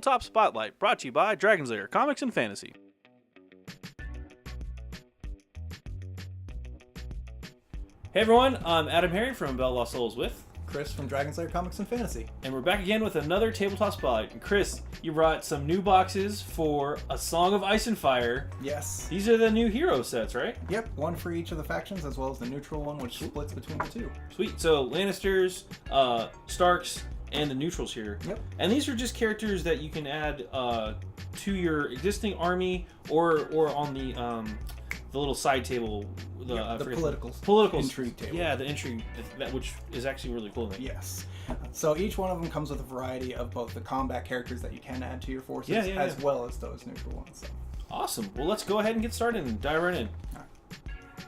Tabletop Spotlight, brought to you by Dragon's Lair Comics and Fantasy. Hey everyone, I'm Adam Herring from Bell Lost Souls with Chris from Dragon's Lair Comics and Fantasy. And we're back again with another Tabletop Spotlight. And Chris, you brought some new boxes for A Song of Ice and Fire. Yes. These are the new hero sets, right? Yep, one for each of the factions, as well as the neutral one, which splits between the two. Sweet. So Lannisters, Starks, and the neutrals here. Yep. And these are just characters that you can add to your existing army or on the little side table. The politicals. Intrigue table. Yeah, the intrigue, which is actually really cool. Yes. So each one of them comes with a variety of both the combat characters that you can add to your forces, as well as those neutral ones. So. Awesome. Well, let's go ahead and get started and dive right in.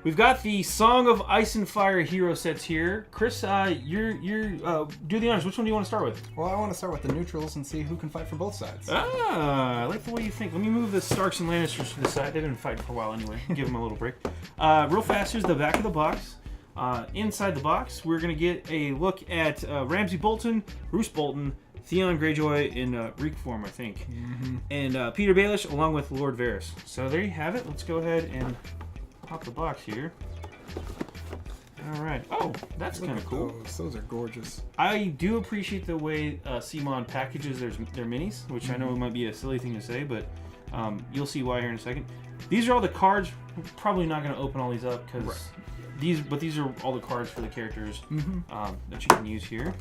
We've got the Song of Ice and Fire hero sets here. Chris, you're do the honors. Which one do you want to start with? Well, I want to start with the neutrals and see who can fight for both sides. Ah, I like the way you think. Let me move the Starks and Lannisters to the side. They've been fighting for a while anyway. Give them a little break. Real fast, here's the back of the box. Inside the box, we're going to get a look at Ramsay Bolton, Roose Bolton, Theon Greyjoy in Reek form, I think, and Peter Baelish along with Lord Varys. So there you have it. Let's go ahead and pop the box here. All right. Oh, that's kind of cool. Those are gorgeous. I do appreciate the way CMON packages their minis, which I know might be a silly thing to say, but you'll see why here in a second. These are all the cards. We're probably not going to open all these up because these are all the cards for the characters that you can use here.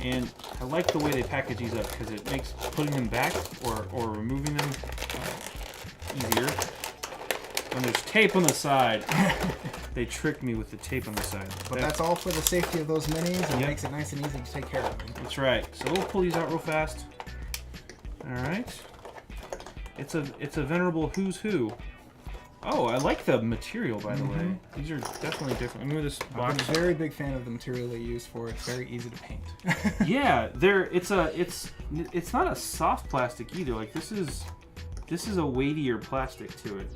And I like the way they package these up because it makes putting them back or removing them easier. When there's tape on the side, they tricked me with the tape on the side. But that's all for the safety of those minis and makes it nice and easy to take care of them. That's right. So we'll pull these out real fast. All right. It's a venerable who's who. Oh, I like the material, by the way. These are definitely different. Let me move this box. I'm a very big fan of the material they use for it. It's very easy to paint. Yeah, it's not a soft plastic either. Like this is a weightier plastic to it.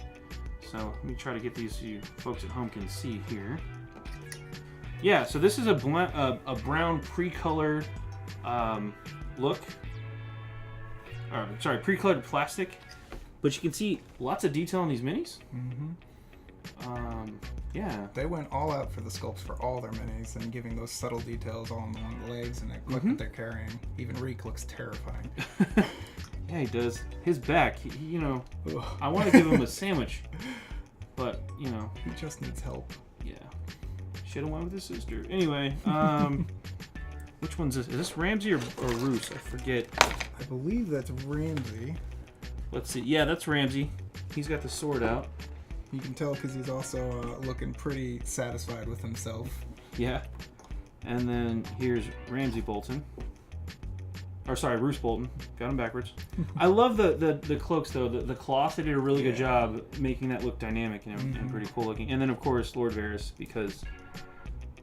So let me try to get these so you folks at home can see here. Yeah, so this is a brown pre-colored look. Sorry, pre-colored plastic. But you can see lots of detail on these minis. Yeah. They went all out for the sculpts for all their minis and giving those subtle details all along the legs and the equipment that they're carrying. Even Reek looks terrifying. Yeah, he does. His back, I want to give him a sandwich, but, He just needs help. Yeah. Should have went with his sister. Anyway, which one's this? Is this Ramsay or Roose? I forget. I believe that's Ramsay. Let's see. Yeah, that's Ramsay. He's got the sword out. You can tell because he's also looking pretty satisfied with himself. Yeah. And then here's Ramsay Bolton. Or sorry, Roose Bolton. Got him backwards. I love the cloaks though. The cloth, they did a really good job making that look dynamic and pretty cool looking. And then of course Lord Varys because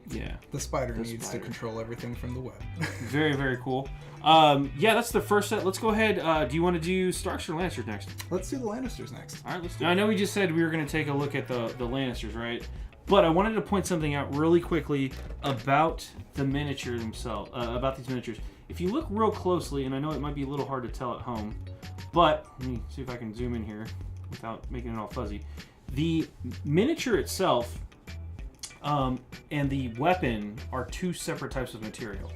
the spider needs to control everything from the web. Very, very cool. Yeah, that's the first set. Let's go ahead. Do you want to do Starks or Lannisters next? Let's do the Lannisters next. All right, let's do it. I know we just said we were going to take a look at the Lannisters, right? But I wanted to point something out really quickly about the miniature themselves, about these miniatures. If you look real closely, and I know it might be a little hard to tell at home, but let me see if I can zoom in here without making it all fuzzy. The miniature itself and the weapon are two separate types of material.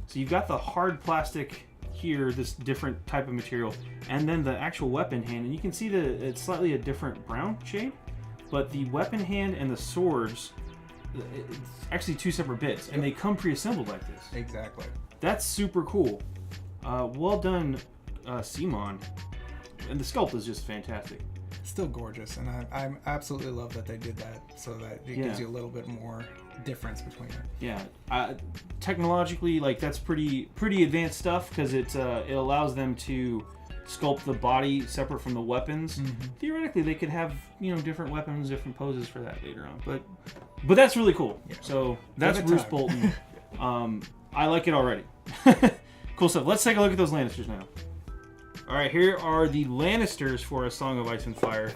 So you've got the hard plastic here, this different type of material, and then the actual weapon hand, and you can see that it's slightly a different brown shade, but the weapon hand and the swords, it's actually two separate bits, and they come pre-assembled like this. Exactly. That's super cool. Well done, CMON. And the sculpt is just fantastic. Still gorgeous, and I absolutely love that they did that so that it gives you a little bit more difference between it. Yeah, technologically, like that's pretty advanced stuff because it allows them to sculpt the body separate from the weapons. Theoretically, they could have different weapons, different poses for that later on, but that's really cool. Yeah. So that's Roose Bolton. I like it already. Cool stuff. Let's take a look at those Lannisters now. All right, here are the Lannisters for A Song of Ice and Fire.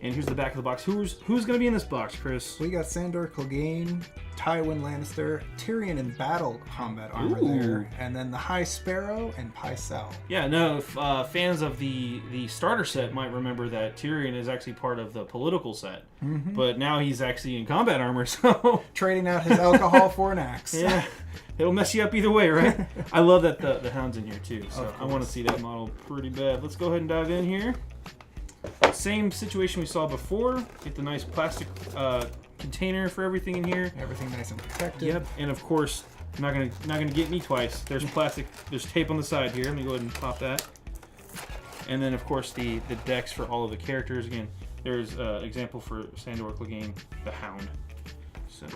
And here's the back of the box. Who's going to be in this box, Chris? We got Sandor Clegane, Tywin Lannister, Tyrion in battle combat armor there, and then the High Sparrow and Pycelle. Yeah, no, if fans of the starter set might remember that Tyrion is actually part of the political set, but now he's actually in combat armor, so... Trading out his alcohol for an axe. Yeah, it'll mess you up either way, right? I love that the Hound's in here, too, so I want to see that model pretty bad. Let's go ahead and dive in here. Same situation we saw before. Get the nice plastic container for everything in here. Everything nice and protected. Yep, and of course, not gonna get me twice. There's plastic. There's tape on the side here. Let me go ahead and pop that. And then of course the decks for all of the characters. Again, there's example for Sandor Clegane, the Hound. So,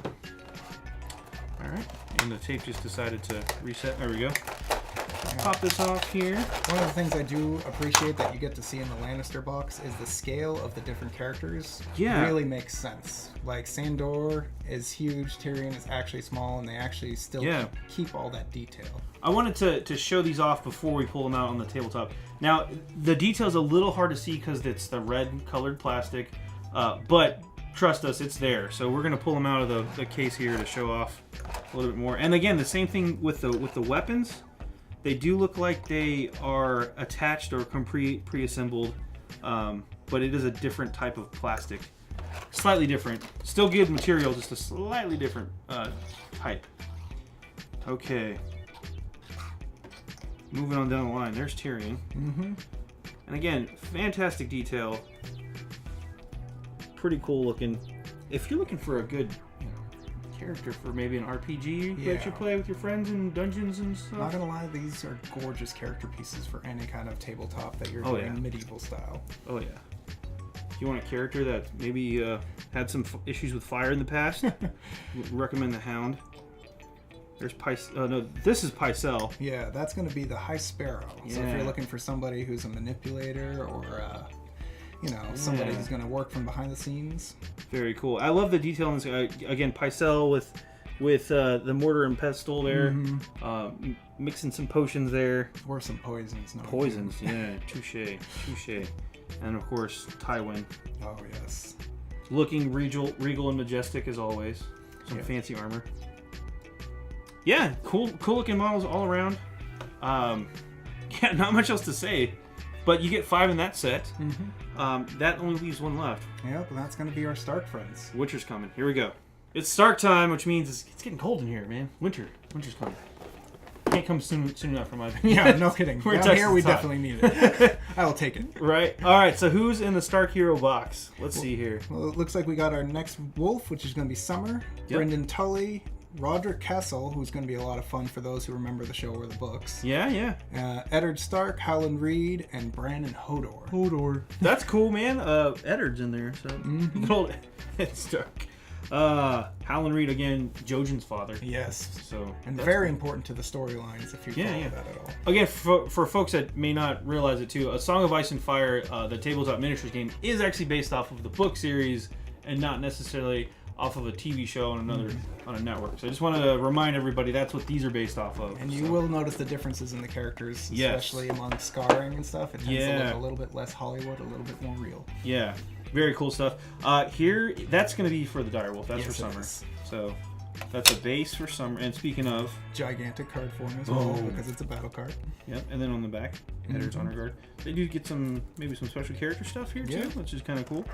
all right, and the tape just decided to reset. There we go. Pop this off here. One of the things I do appreciate that you get to see in the Lannister box is the scale of the different characters. Yeah. Really makes sense. Like Sandor is huge, Tyrion is actually small, and they actually still keep all that detail. I wanted to show these off before we pull them out on the tabletop. Now, the detail's a little hard to see because it's the red colored plastic, but trust us, it's there. So we're going to pull them out of the case here to show off a little bit more. And again, the same thing with the weapons. They do look like they are attached or come pre-assembled, but it is a different type of plastic. Slightly different. Still good material, just a slightly different type. Okay. Moving on down the line, there's Tyrion. And again, fantastic detail. Pretty cool looking. If you're looking for a good character for maybe an RPG that you play with your friends in dungeons and stuff. Not gonna lie, these are gorgeous character pieces for any kind of tabletop that you're doing medieval style. Oh yeah. If you want a character that maybe had some issues with fire in the past, recommend the Hound. There's this is Pycelle. Yeah, that's gonna be the High Sparrow. So if you're looking for somebody who's a manipulator or somebody who's going to work from behind the scenes. Very cool. I love the detail in this. Again, Pycelle with the mortar and pestle there, mixing some potions there. Or some poisons. Poisons, yeah. Touche. And of course, Tywin. Oh, yes. Looking regal and majestic as always. Some fancy armor. Yeah, cool looking models all around. Not much else to say. But you get 5 in that set. That only leaves 1 left. Yep, and that's going to be our Stark friends. Winter's coming. Here we go. It's Stark time, which means it's getting cold in here, man. Winter's coming. Can't come soon enough for my opinion. Yeah, no kidding. Down here, we definitely need it. I will take it. Right. All right, so who's in the Stark Hero box? Let's see here. Well, it looks like we got our next wolf, which is going to be Summer. Yep. Brendan Tully. Roderick Kessel, who's going to be a lot of fun for those who remember the show or the books. Yeah. Eddard Stark, Howland Reed, and Brandon Hodor. That's cool, man. Eddard's in there, so good old Ed Stark. Howland Reed again, Jojen's father. Yes. So and very important to the storylines if you follow that at all. Again, for folks that may not realize it too, A Song of Ice and Fire, the tabletop miniatures game, is actually based off of the book series and not necessarily off of a TV show on on a network. So I just wanted to remind everybody that's what these are based off of. And you will notice the differences in the characters, especially among scarring and stuff. It tends to look a little bit less Hollywood, a little bit more real. Yeah, very cool stuff. Here, that's going to be for the Direwolf. That's for Summer. So that's a base for Summer. And speaking of... gigantic card form as well, because it's a battle card. Yep, and then on the back, Eddard's Honor Guard. They do get maybe some special character stuff here too, which is kind of cool.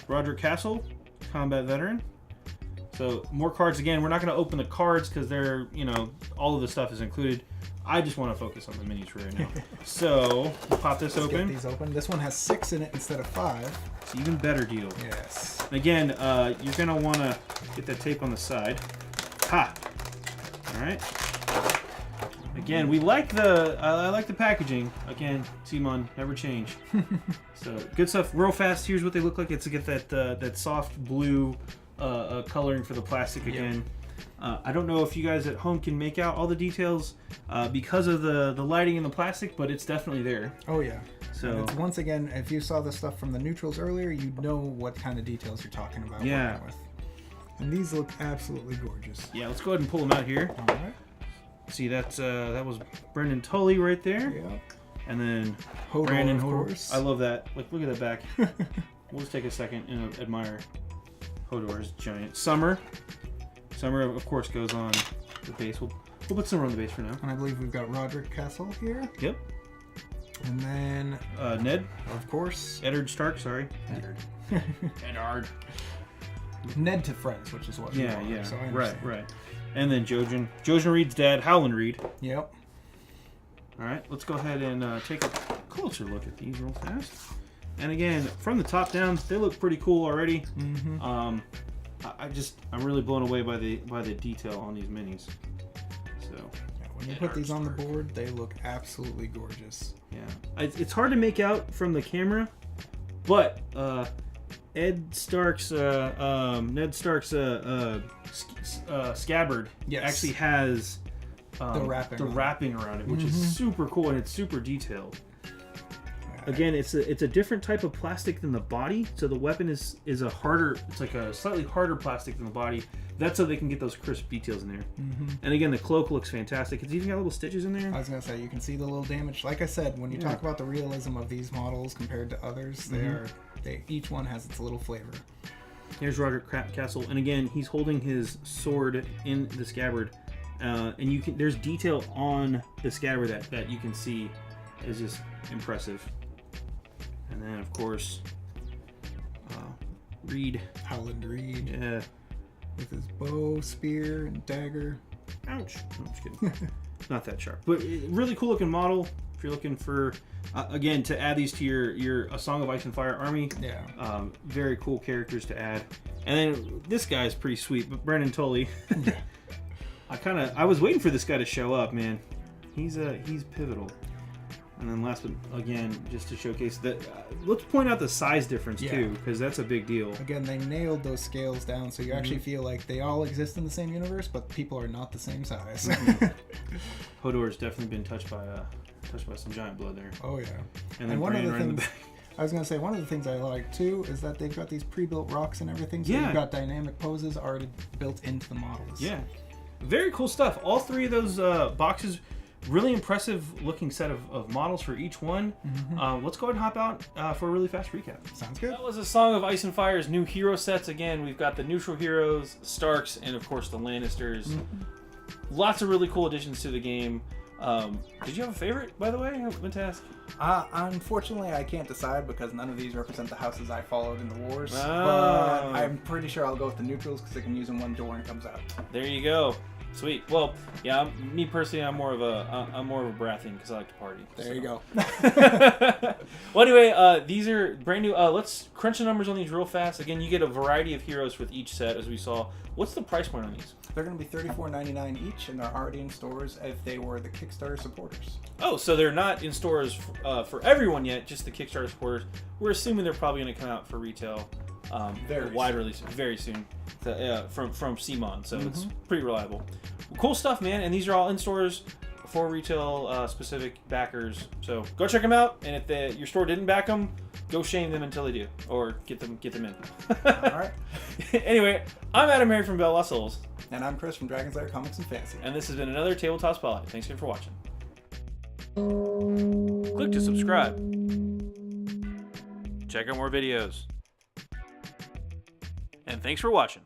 Roderick Castle, combat veteran. So more cards again. We're not going to open the cards because they're, all of the stuff is included. I just want to focus on the minis for right now. So pop this open. Get these open. This one has 6 in it instead of 5. It's an even better deal. Yes. And again, you're going to want to get that tape on the side. Ha! All right. Again, I like the packaging. Again, Simon, never change. So good stuff. Real fast. Here's what they look like. It's to get that soft blue coloring for the plastic again. I don't know if you guys at home can make out all the details because of the lighting and the plastic, but it's definitely there. Oh yeah. So it's, once again, if you saw the stuff from the neutrals earlier, you know what kind of details you're talking about. Yeah. With. And these look absolutely gorgeous. Yeah, let's go ahead and pull them out here. All right. See, that was Brendan Tully right there. Yeah. And then Hodor, Brandon of course. I love that. Look at that back. We'll just take a second and admire Hodor's giant. Summer. Summer, of course, goes on the base. We'll put Summer on the base for now. And I believe we've got Roderick Castle here. Yep. And then... Ned. Of course. Eddard Stark, sorry. Eddard. Eddard. Ned to friends, which is what you are. Yeah. So I right, understand. right. And then Jojen. Jojen Reed's dad, Howland Reed. Yep. All right, let's go ahead and take a closer look at these real fast. And again, from the top down, they look pretty cool already. Mm-hmm. I'm really blown away by the detail on these minis. So yeah, when you put these on the board, they look absolutely gorgeous. Yeah, it's hard to make out from the camera, but Ned Stark's scabbard actually has the wrapping around it, which is super cool, and it's super detailed. Again, it's a different type of plastic than the body, so the weapon is a harder. It's like a slightly harder plastic than the body. That's so they can get those crisp details in there. Mm-hmm. And again, the cloak looks fantastic. It's even got little stitches in there. I was gonna say you can see the little damage. Like I said, when you talk about the realism of these models compared to others, each one has its little flavor. Here's Roderick Castle, and again, he's holding his sword in the scabbard, and there's detail on the scabbard that you can see is just impressive. And then, of course, Reed. Howland Reed. Yeah. With his bow, spear, and dagger. Ouch. No, I'm just kidding. Not that sharp. But really cool looking model. If you're looking for, again, to add these to your A Song of Ice and Fire army. Yeah. Very cool characters to add. And then this guy's pretty sweet, but Brennan Tully. Yeah. I was waiting for this guy to show up, man. He's pivotal. And then last, but again, just to showcase that, let's point out the size difference too, because that's a big deal. Again, they nailed those scales down, so you actually feel like they all exist in the same universe, but people are not the same size. Hodor's definitely been touched by some giant blood there. Oh yeah. And then one of the right in the things back. I was gonna say, one of the things I like too is that they've got these pre-built rocks and everything, so you've got dynamic poses already built into the models. Yeah, very cool stuff. All three of those boxes. Really impressive looking set of models for each one. Mm-hmm. Let's go ahead and hop out for a really fast recap. Sounds good. That was A Song of Ice and Fire's new hero sets. Again, we've got the neutral heroes, Starks, and of course the Lannisters. Mm-hmm. Lots of really cool additions to the game. Did you have a favorite, by the way? I meant to ask. Unfortunately, I can't decide because none of these represent the houses I followed in the wars. Oh. But I'm pretty sure I'll go with the neutrals because I can use them when Doran comes out. There you go. Sweet. Well, yeah. Me personally, I'm more of a Baratheon because I like to party. There you go. Well, anyway, these are brand new. Let's crunch the numbers on these real fast. Again, you get a variety of heroes with each set, as we saw. What's the price point on these? They're going to be $34.99 each, and they're already in stores if they were the Kickstarter supporters. Oh, so they're not in stores for everyone yet, just the Kickstarter supporters. We're assuming they're probably going to come out for retail. Very wide release very soon from CMON, so it's pretty reliable. Cool stuff, man, and these are all in stores for retail specific backers, so go check them out, and if your store didn't back them, go shame them until they do, or get them in. Alright. Anyway, I'm Adam Mary from BoLS, and I'm Chris from Dragon's Lair Comics and Fantasy, and this has been another Tabletop Spotlight. Thanks again for watching. Click to subscribe. Check out more videos. And thanks for watching.